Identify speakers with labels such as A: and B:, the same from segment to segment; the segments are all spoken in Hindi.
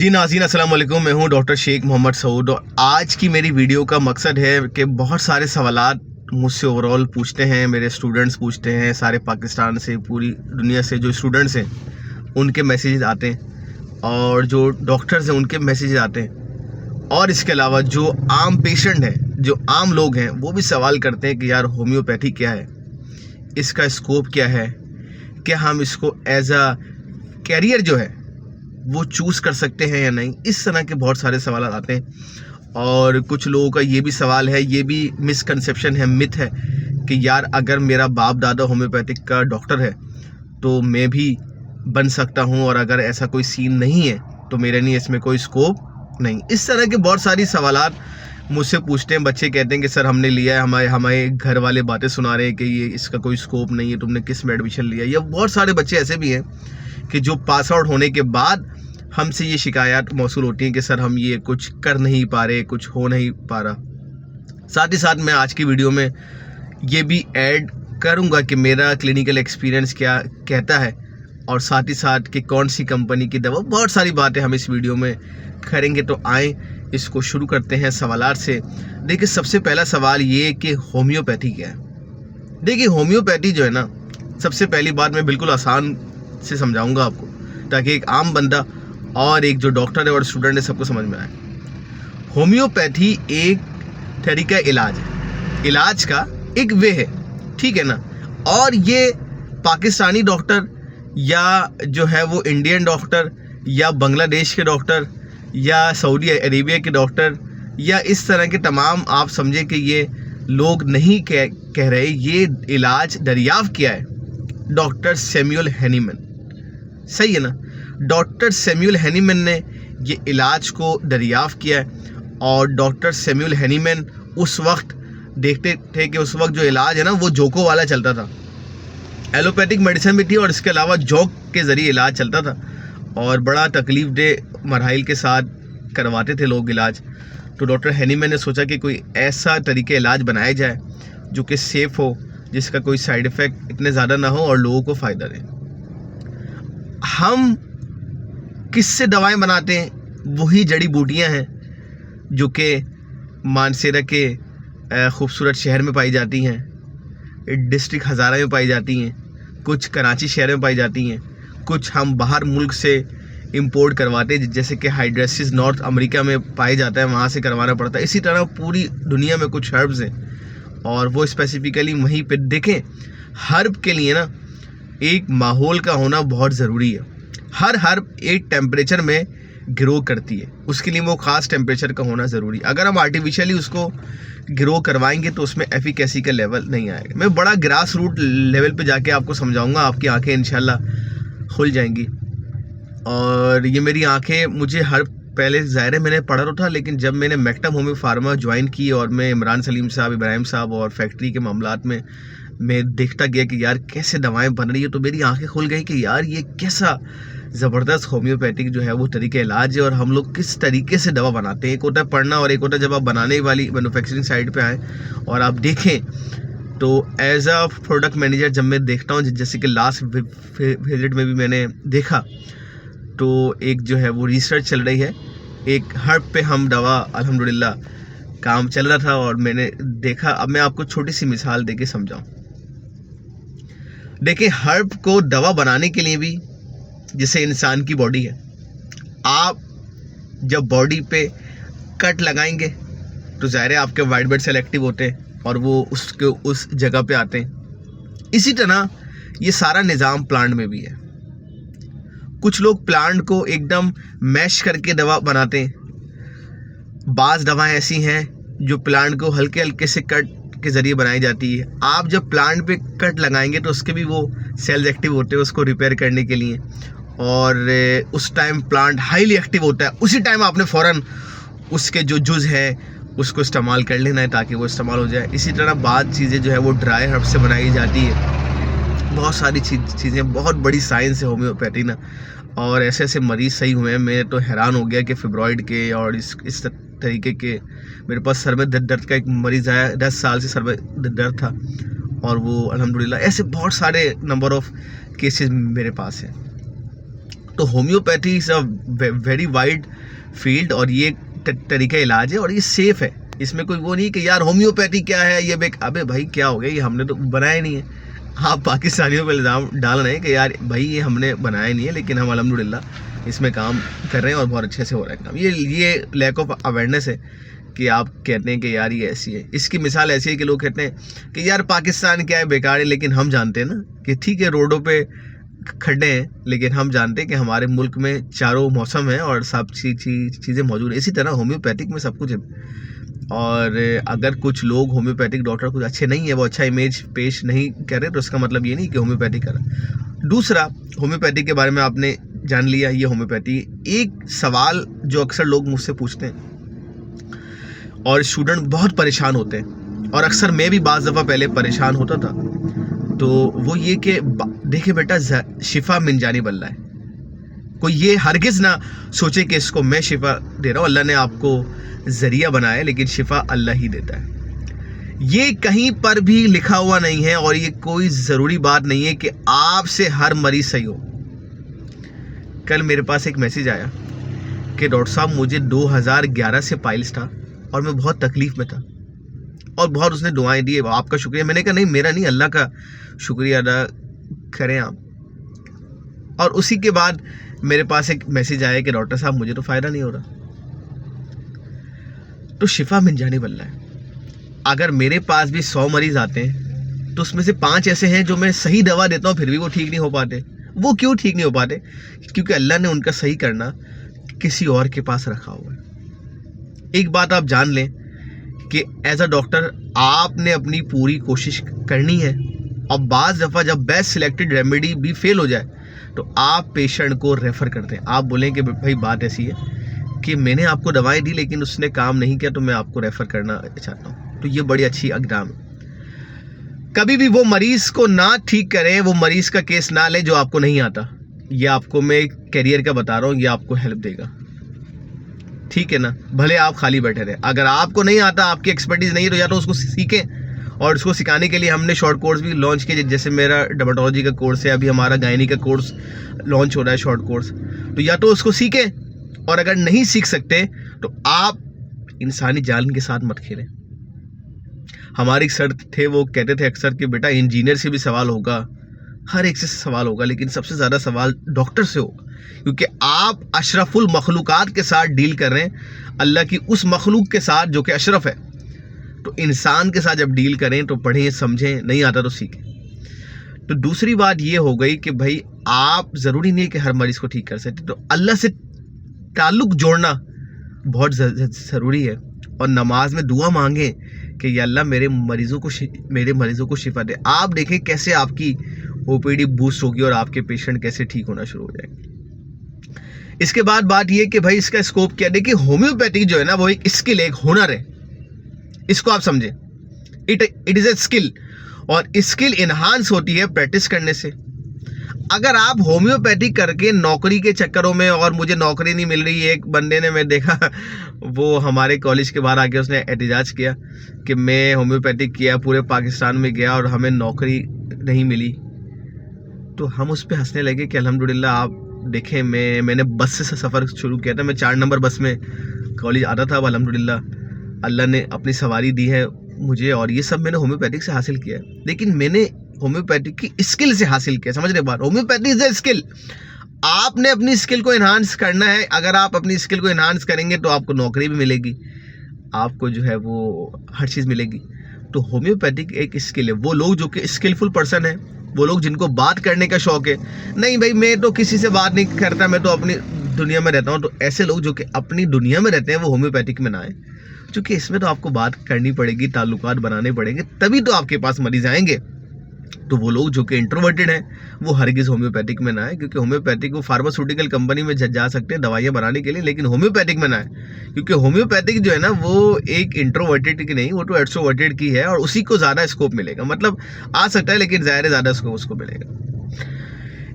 A: जी नाज़रीन अस्सलाम वालेकुम। मैं हूं डॉक्टर शेख मोहम्मद सऊद और आज की मेरी वीडियो का मकसद है कि बहुत सारे सवालात मुझसे ओवरऑल पूछते हैं, मेरे स्टूडेंट्स पूछते हैं, सारे पाकिस्तान से, पूरी दुनिया से जो स्टूडेंट्स हैं उनके मैसेजेस आते हैं और जो डॉक्टर्स हैं उनके मैसेजेस आते हैं। और इसके अलावा जो आम पेशेंट हैं, जो आम लोग हैं, वो भी सवाल करते हैं कि यार होम्योपैथी क्या है, इसका स्कोप क्या है, क्या हम इसको एज अ कैरियर जो है वो चूज़ कर सकते हैं या नहीं। इस तरह के बहुत सारे सवाल आते हैं और कुछ लोगों का ये भी सवाल है, ये भी मिसकंसेप्शन है, मिथ है कि यार अगर मेरा बाप दादा होम्योपैथिक का डॉक्टर है तो मैं भी बन सकता हूँ, और अगर ऐसा कोई सीन नहीं है तो मेरे लिए इसमें कोई स्कोप नहीं। इस तरह के बहुत सारी सवालात मुझसे पूछते हैं। बच्चे कहते हैं कि सर हमने लिया है, हमारे घर वाले बातें सुना रहे हैं कि ये इसका कोई स्कोप नहीं है, तुमने किस में एडमिशन लिया। या बहुत सारे बच्चे ऐसे भी हैं कि जो पास आउट होने के बाद हमसे ये शिकायत मौसूल होती हैं कि सर हम ये कुछ कर नहीं पा रहे, कुछ हो नहीं पा रहा। साथ ही साथ मैं आज की वीडियो में ये भी ऐड करूँगा कि मेरा क्लिनिकल एक्सपीरियंस क्या कहता है और साथ ही साथ कि कौन सी कंपनी की दवा। बहुत सारी बातें हम इस वीडियो में करेंगे, तो आए इसको शुरू करते हैं सवालात से। देखिए, सबसे पहला सवाल ये कि होम्योपैथी क्या है। देखिए, होम्योपैथी जो है ना, सबसे पहली बात मैं बिल्कुल आसान से समझाऊंगा आपको, ताकि एक आम बंदा और एक जो डॉक्टर है और स्टूडेंट है सबको समझ में आए। होम्योपैथी एक तरीका इलाज है, इलाज का एक वे है, ठीक है ना। और ये पाकिस्तानी डॉक्टर या जो है वो इंडियन डॉक्टर या बांग्लादेश के डॉक्टर या सऊदी अरेबिया के डॉक्टर या इस तरह के तमाम, आप समझे कि ये लोग नहीं कह रहे। ये इलाज दरियाफ्त किया है डॉक्टर सैमुअल हैनीमैन, सही है ना। डॉक्टर सैमुअल हैनीमैन ने ये इलाज को दरियाफ्त किया है और डॉक्टर सैमुअल हैनीमैन उस वक्त देखते थे कि उस वक्त जो इलाज है ना वो जोकों वाला चलता था। एलोपैथिक मेडिसिन भी थी और इसके अलावा जोक के ज़रिए इलाज चलता था और बड़ा तकलीफ दे मराहिल के साथ करवाते थे लोग इलाज। तो डॉक्टर हैनीमैन ने सोचा कि कोई ऐसा तरीके इलाज बनाया जाए जो कि सेफ़ हो, जिसका कोई साइड इफ़ेक्ट इतने ज़्यादा ना हो और लोगों को फ़ायदा दे। हम किससे दवाएं बनाते हैं? वही जड़ी बूटियां हैं जो कि मानसेरा के खूबसूरत शहर में पाई जाती हैं, डिस्ट्रिक्ट हज़ारा में पाई जाती हैं, कुछ कराची शहर में पाई जाती हैं, कुछ हम बाहर मुल्क से इंपोर्ट करवाते हैं, जैसे कि हाइड्रेसिस नॉर्थ अमेरिका में पाया जाता है, वहाँ से करवाना पड़ता है। इसी तरह पूरी दुनिया में कुछ हर्ब्स हैं और वो स्पेसिफिकली वहीं पे देखें। हर्ब के लिए ना एक माहौल का होना बहुत ज़रूरी है। हर हर्ब एक टेम्परेचर में ग्रो करती है, उसके लिए वो ख़ास टेम्परेचर का होना ज़रूरी है। अगर हम आर्टिफिशियली उसको ग्रो करवाएंगे तो उसमें एफिकेसी का लेवल नहीं आएगा। मैं बड़ा ग्रास रूट लेवल पे जाके आपको समझाऊंगा, आपकी आंखें इंशाल्लाह खुल जाएंगी। और ये मेरी आंखें, मुझे हर पहले ज़ाहिर है मैंने पढ़ा तो था, लेकिन जब मैंने मैक्टम होम्यो फार्मा ज्वाइन की और मैं इमरान सलीम साहब, इब्राहिम साहब और फैक्ट्री के मामलात में मैं देखता गया कि यार कैसे दवाएं बन रही है, तो मेरी आंखें खुल गई कि यार ये कैसा ज़बरदस्त होम्योपैथिक जो है वो तरीके इलाज है और हम लोग किस तरीके से दवा बनाते हैं। एक होता है पढ़ना और एक होता है जब आप बनाने वाली मैन्युफैक्चरिंग साइड पे आएँ और आप देखें। तो एज अ प्रोडक्ट मैनेजर जब मैं देखता हूँ, जैसे कि लास्ट विजिट में भी मैंने देखा, तो एक जो है वो रिसर्च चल रही है, एक हर्ब पे हम दवा अल्हम्दुलिल्लाह काम चल रहा था और मैंने देखा। अब मैं आपको छोटी सी मिसाल देके समझाऊँ। देखिए, हर्ब को दवा बनाने के लिए भी जैसे इंसान की बॉडी है, आप जब बॉडी पे कट लगाएंगे तो ज़ाहिर है आपके वाइट ब्लड सेल एक्टिव होते हैं और वो उसके उस जगह पे आते हैं। इसी तरह ये सारा निज़ाम प्लांट में भी है। कुछ लोग प्लांट को एकदम मैश करके दवा बनाते हैं। बाज़ दवाएं ऐसी हैं जो प्लांट को हल्के हल्के से कट के ज़रिए बनाई जाती है। आप जब प्लांट पे कट लगाएंगे तो उसके भी वो सेल्स एक्टिव होते हैं उसको रिपेयर करने के लिए, और उस टाइम प्लांट हाईली एक्टिव होता है। उसी टाइम आपने फ़ौरन उसके जो जुज़ है उसको इस्तेमाल कर लेना है ताकि वो इस्तेमाल हो जाए। इसी तरह बाद चीज़ें जो है वो ड्राई हर्ब से बनाई जाती है। बहुत सारी चीज़ें, बहुत बड़ी साइंस है होम्योपैथी ना। और ऐसे ऐसे मरीज़ सही हुए हैं, मैं तो हैरान हो गया कि फिब्रॉइड के और इस तरीके के। मेरे पास सर में दर्द का एक मरीज़ आया, 10 साल से सर में दर्द था और वो अल्हम्दुलिल्लाह। ऐसे बहुत सारे नंबर ऑफ़ केसेस मेरे पास हैं। तो homeopathy is a very wide field और ये तरीका इलाज है और ये सेफ़ है। इसमें कोई वो नहीं कि यार होम्योपैथी क्या है ये अबे भाई क्या हो गया, ये हमने तो बनाया नहीं है। आप पाकिस्तानियों पर इल्ज़ाम डाल रहे हैं कि यार भाई ये हमने बनाया नहीं है, लेकिन हम अल्हम्दुलिल्लाह इसमें काम कर रहे हैं और बहुत अच्छे से हो रहा है काम। ये लैक ऑफ अवेयरनेस है कि आप कहते हैं कि यार ये ऐसी है। इसकी मिसाल ऐसी है कि लोग कहते हैं कि यार पाकिस्तान क्या है, बेकार है, लेकिन हम जानते हैं ना कि ठीक है रोडों पे खड्डे हैं, लेकिन हम जानते हैं कि हमारे मुल्क में चारों मौसम है और सब चीज़ें मौजूद है। इसी तरह होम्योपैथिक में सब कुछ है। और अगर कुछ लोग होम्योपैथिक डॉक्टर कुछ अच्छे नहीं है, वो अच्छा इमेज पेश नहीं कर रहे, तो इसका मतलब ये नहीं कि होम्योपैथी कर। दूसरा, होम्योपैथी के बारे में आपने जान लिया, ये होम्योपैथी। एक सवाल जो अक्सर लोग मुझसे पूछते हैं और स्टूडेंट बहुत परेशान होते हैं, और अक्सर मैं भी बाज़ दफ़ा पहले परेशान होता था, तो वो ये कि देखिए बेटा शिफा मिन जानिब अल्लाह है। कोई ये हरगिज़ ना सोचे कि इसको मैं शिफा दे रहा हूँ, अल्लाह ने आपको ज़रिया बनाया है, लेकिन शिफा अल्लाह ही देता है। ये कहीं पर भी लिखा हुआ नहीं है और ये कोई ज़रूरी बात नहीं है कि आपसे हर मरीज़ सही हो। कल मेरे पास एक मैसेज आया कि डॉक्टर साहब मुझे 2011 से पाइल्स था और मैं बहुत तकलीफ़ में था और बहुत उसने दुआएं दी, आपका शुक्रिया। मैंने कहा नहीं मेरा नहीं, अल्लाह का शुक्रिया अदा करें आप। और उसी के बाद मेरे पास एक मैसेज आया कि डॉक्टर साहब मुझे तो फ़ायदा नहीं हो रहा। तो शिफा मिन जानिब अल्लाह है। अगर मेरे पास भी 100 मरीज़ आते हैं तो उसमें से 5 ऐसे हैं जो मैं सही दवा देता हूँ फिर भी वो ठीक नहीं हो पाते। वो क्यों ठीक नहीं हो पाते? क्योंकि अल्लाह ने उनका सही करना किसी और के पास रखा हुआ है। एक बात आप जान लें कि एज अ डॉक्टर आपने अपनी पूरी कोशिश करनी है, और बाज़ दफ़ा जब बेस्ट सिलेक्टेड रेमेडी भी फेल हो जाए तो आप पेशेंट को रेफ़र करते हैं। आप बोलें कि भाई बात ऐसी है कि मैंने आपको दवाएं दी लेकिन उसने काम नहीं किया, तो मैं आपको रेफ़र करना चाहता हूँ। तो ये बड़ी अच्छी इक़दाम है। कभी भी वो मरीज़ को ना ठीक करें, वो मरीज़ का केस ना लें जो आपको नहीं आता। ये आपको मैं कैरियर का बता रहा हूँ, ये आपको हेल्प देगा, ठीक है ना। भले आप खाली बैठे रहे, अगर आपको नहीं आता, आपकी एक्सपर्टीज़ नहीं है, तो या तो उसको सीखें, और उसको सिखाने के लिए हमने शॉर्ट कोर्स भी लॉन्च किए। जैसे मेरा डर्मेटोलॉजी का कोर्स है, अभी हमारा गायनी का कोर्स लॉन्च हो रहा है, शॉर्ट कोर्स। तो या तो उसको सीखें, और अगर नहीं सीख सकते तो आप इंसानी जान के साथ मत खेलें। हमारे एक सर थे, वो कहते थे अक्सर कि बेटा इंजीनियर से भी सवाल होगा, हर एक से सवाल होगा, लेकिन सबसे ज़्यादा सवाल डॉक्टर से होगा, क्योंकि आप अशरफुल मखलूक़ात के साथ डील कर रहे हैं, अल्लाह की उस मखलूक के साथ जो कि अशरफ है। तो इंसान के साथ जब डील करें तो पढ़ें, समझें, नहीं आता तो सीखें। तो दूसरी बात ये हो गई कि भाई आप ज़रूरी नहीं कि हर मरीज़ को ठीक कर सकते, तो अल्लाह से ताल्लुक़ जोड़ना बहुत ज़रूरी है, और नमाज में दुआ मांगें कि या अल्लाह मेरे मरीज़ों को शिफा दे। आप देखें कैसे आपकी ओपीडी बूस्ट होगी और आपके पेशेंट कैसे ठीक होना शुरू हो जाएंगे। इसके बाद बात ये कि भाई इसका स्कोप क्या है। देखिए होम्योपैथी जो है ना, वो एक स्किल है, एक हुनर है, इसको आप समझें। इट इज़ ए स्किल, और स्किल इन्हांस होती है प्रैक्टिस करने से। अगर आप होम्योपैथी करके नौकरी के चक्करों में, और मुझे नौकरी नहीं मिल रही, एक बंदे ने मैं देखा वो हमारे कॉलेज के बाहर आके उसने एहतिजाज किया कि मैं होम्योपैथिक किया, पूरे पाकिस्तान में गया और हमें नौकरी नहीं मिली। तो हम उस पर हंसने लगे कि अल्हम्दुलिल्लाह आप देखें, मैंने बस से सफ़र शुरू किया था, मैं 4 नंबर बस में कॉलेज आता था। अब अल्हम्दुलिल्लाह अल्लाह ने अपनी सवारी दी है मुझे, और ये सब मैंने होम्योपैथिक से हासिल किया है। लेकिन मैंने होम्योपैथिक की स्किल से हासिल किया, समझ रहे बात। होम्योपैथी इज ए स्किल, आपने अपनी स्किल को इन्हांस करना है। अगर आप अपनी स्किल को इन्हांस करेंगे तो आपको नौकरी भी मिलेगी, आपको जो है वो हर चीज़ मिलेगी। तो होम्योपैथिक एक स्किल है। वो लोग जो कि स्किलफुल पर्सन है, वो लोग जिनको बात करने का शौक है, नहीं भाई मैं तो किसी से बात नहीं करता, मैं तो अपनी दुनिया में रहता हूँ, तो ऐसे लोग जो कि अपनी दुनिया में रहते हैं वो होम्योपैथिक में ना आए, क्योंकि इसमें तो आपको बात करनी पड़ेगी, ताल्लुकात बनाने पड़ेंगे, तभी तो आपके पास मरीज आएंगे। तो वो लोग जो कि इंट्रोवर्टेड हैं वो हरगिज़ होम्योपैथिक में ना आए, क्योंकि होम्योपैथिक वो फार्मास्यूटिकल कंपनी में जा सकते हैं दवाइयाँ बनाने के लिए, लेकिन होम्योपैथिक में ना आए, क्योंकि होम्योपैथिक जो है ना वो एक इंट्रोवर्टेड की नहीं, वो तो एक्सट्रोवर्टेड की है, और उसी को ज़्यादा स्कोप मिलेगा। मतलब आ सकता है लेकिन ज़ाहिर ज़्यादा स्कोप उसको मिलेगा।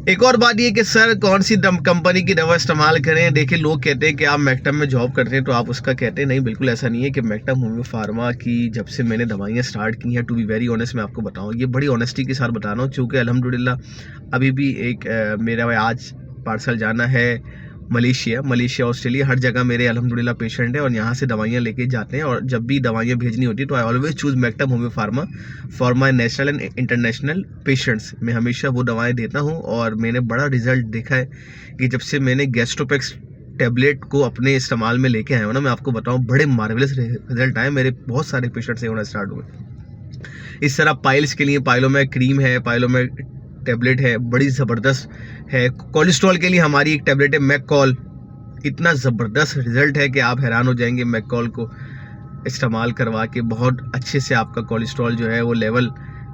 A: एक और बात ये कि सर कौन सी कंपनी की दवा इस्तेमाल करें। देखिए लोग कहते हैं कि आप मैक्टम में जॉब करते हैं तो आप उसका कहते हैं, नहीं बिल्कुल ऐसा नहीं है कि मैक्टम होम्यो फार्मा की जब से मैंने दवाइयाँ स्टार्ट की हैं, टू बी वेरी ऑनेस्ट मैं आपको बताऊँ, ये बड़ी ऑनेस्टी के साथ बता रहा हूँ, चूँकि अल्हम्दुलिल्लाह अभी भी एक मेरा आज पार्सल जाना है मलेशिया, ऑस्ट्रेलिया, हर जगह मेरे अल्हम्दुलिल्लाह पेशेंट है और यहाँ से दवाइयाँ लेके जाते हैं। और जब भी दवाइयाँ भेजनी होती है तो I always choose Mactam Homoeo Pharma for my national and international patients. मैं हमेशा वो दवाएँ देता हूँ और मैंने बड़ा रिजल्ट देखा है कि जब से मैंने गैस्ट्रोपेक्स टैबलेट को अपने इस्तेमाल में लेके आया हूँ ना, मैं आपको बताऊँ बड़े मार्वेलस रिजल्ट आए। मेरे बहुत सारे पेशेंट से होना स्टार्ट हुए। इस तरह पाइल्स के लिए पाइलोमैक क्रीम है, पाइलोमैक टैबलेट है, बड़ी ज़बरदस्त है। कोलेस्ट्रॉल के लिए हमारी एक टैबलेट है मैककॉल, इतना ज़बरदस्त रिजल्ट है कि आप हैरान हो जाएंगे। मैककॉल को इस्तेमाल करवा के बहुत अच्छे से आपका कोलेस्ट्रॉल जो है वो लेवल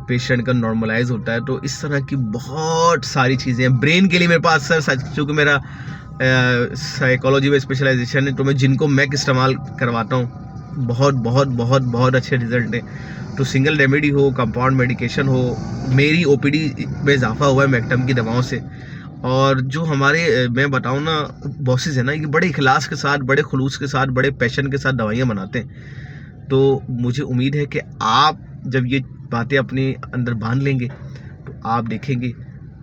A: पेशेंट का नॉर्मलाइज होता है। तो इस तरह की बहुत सारी चीज़ें हैं। ब्रेन के लिए मेरे पास सर चूँकि मेरा साइकोलॉजी में स्पेशलाइजेशन है तो मैं जिनको मैक इस्तेमाल करवाता हूँ बहुत बहुत बहुत बहुत अच्छे रिजल्ट हैं। तो सिंगल रेमेडी हो, कंपाउंड मेडिकेशन हो, मेरी ओपीडी में इजाफा हुआ है मैक्टम की दवाओं से। और जो हमारे मैं बताऊं ना बॉसेस है ना, ये बड़े इखलास के साथ, बड़े खुलूस के साथ, बड़े पैशन के साथ दवाइयाँ बनाते हैं। तो मुझे उम्मीद है कि आप जब ये बातें अपने अंदर बांध लेंगे तो आप देखेंगे।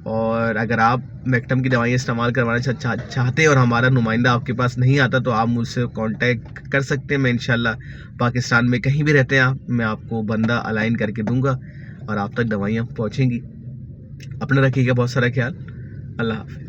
A: और अगर आप मैक्टम की दवाइयाँ इस्तेमाल करवाना चाहते हैं और हमारा नुमाइंदा आपके पास नहीं आता तो आप मुझसे कांटेक्ट कर सकते हैं। मैं इंशाल्लाह पाकिस्तान में कहीं भी रहते हैं आप, मैं आपको बंदा अलाइन करके दूंगा और आप तक दवाइयाँ पहुँचेंगी। अपना रखिएगा बहुत सारा ख्याल। अल्लाह हाफ़िज़।